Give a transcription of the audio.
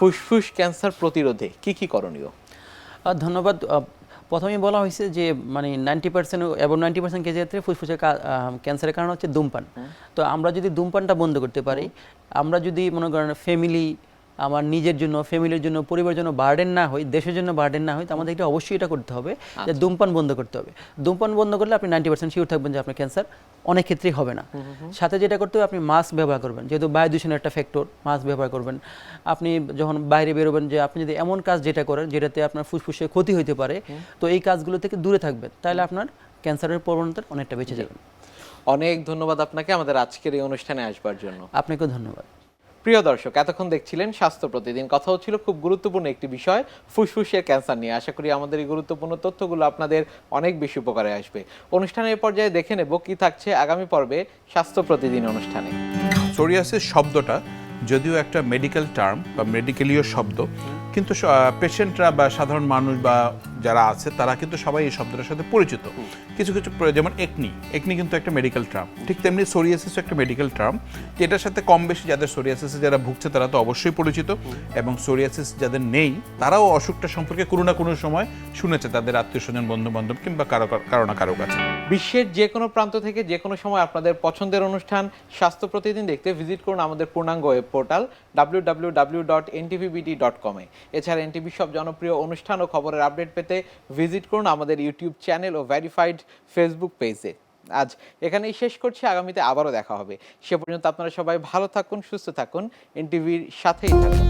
ফুসফুস ক্যান্সার প্রতিরোধে কি করণীয়? ধন্যবাদ। প্রথমেই বলা হয়েছে যে মানে 90% এবং 90% কেসের ক্ষেত্রে ফুসফুসের ক্যান্সারের কারণ হচ্ছে ধূমপান। তো আমরা যদি ধূমপানটা বন্ধ করতে পারি, আমরা যদি মনে করেন ফ্যামিলি, আমার নিজের জন্য, ফ্যামিলির জন্য, পরিবারের জন্য বার্ডেন না হই, দেশের জন্য বার্ডেন না হই, তো আমাদের এটা অবশ্যই এটা করতে হবে যে ধূমপান বন্ধ করতে হবে। ধূমপান বন্ধ করলে আপনি 90% শিওর থাকবেন যে আপনার ক্যান্সার অনেক ক্ষেত্রেই হবে না। সাথে যেটা করতে হবে, আপনি মাস্ক ব্যবহার করবেন, যেহেতু বায়ু দূষণের একটা ফ্যাক্টর, মাস্ক ব্যবহার করবেন। আপনি যখন বাইরে বেরোবেন, যে আপনি যদি এমন কাজ যেটা করেন যেটাতে আপনার ফুসফুসে ক্ষতি হতে পারে, তো এই কাজগুলো থেকে দূরে থাকবেন, তাহলে আপনার ক্যান্সারের প্রবণতা অনেকটা বেঁচে যাবেন। অনেক ধন্যবাদ আপনাকে আমাদের আজকের এই অনুষ্ঠানে আসবার জন্য। আপনাকেও ধন্যবাদ। প্রিয় দর্শক, এতক্ষণ দেখছিলেন স্বাস্থ্য প্রতিদিন। কথা হচ্ছিল খুব গুরুত্বপূর্ণ একটি বিষয়, ফুসফুসের ক্যান্সার নিয়ে। আশা করি আমাদের এই গুরুত্বপূর্ণ তথ্যগুলো আপনাদের অনেক বেশি উপকারে আসবে। অনুষ্ঠানের পর্যায়ে দেখে নেব কি থাকছে আগামী পর্বে স্বাস্থ্য প্রতিদিন অনুষ্ঠানে। সোরিয়াসিস শব্দটা যদিও একটা মেডিকেল টার্ম বা মেডিকেলীয় শব্দ, কিন্তু পেশেন্টরা বা সাধারণ মানুষ বা যারা আছে তারা কিন্তু সবাই এই শব্দটার সাথে পরিচিত। কিছু কিছু যেমন একনি কিন্তু একটা মেডিকেল টার্ম, ঠিক তেমনি সোরিয়াসিসও একটা মেডিকেল টার্ম। এটার সাথে কম বেশি যাদের সোরিয়াসিসে যারা ভুগছে তারা তো অবশ্যই পরিচিত, এবং সোরিয়াসিস যাদের নেই তারাও অসুখটা সম্পর্কে কোনো না কোনো সময় শুনেছে তাদের আত্মীয় স্বজন, বন্ধু বান্ধব কিংবা কারো না কারো কাছে। বিশ্বের যে কোনো প্রান্ত থেকে যে কোনো সময় আপনাদের পছন্দের অনুষ্ঠান স্বাস্থ্য প্রতিদিন দেখতে ভিজিট করুন আমাদের পূর্ণাঙ্গ ওয়েব পোর্টাল www.ntvbd.com এ। এছাড়া এনটিভি সব জনপ্রিয় অনুষ্ঠান ও খবরের আপডেট পেতে ভিজিট করুন আমাদের ইউটিউব চ্যানেল ও ভেরিফাইড ফেসবুক পেজে। আজ এখানেই শেষ করছি, আগামীতে আবারও দেখা হবে। সে পর্যন্ত আপনারা সবাই ভালো থাকুন, সুস্থ থাকুন, এনটিভির সাথেই থাকুন।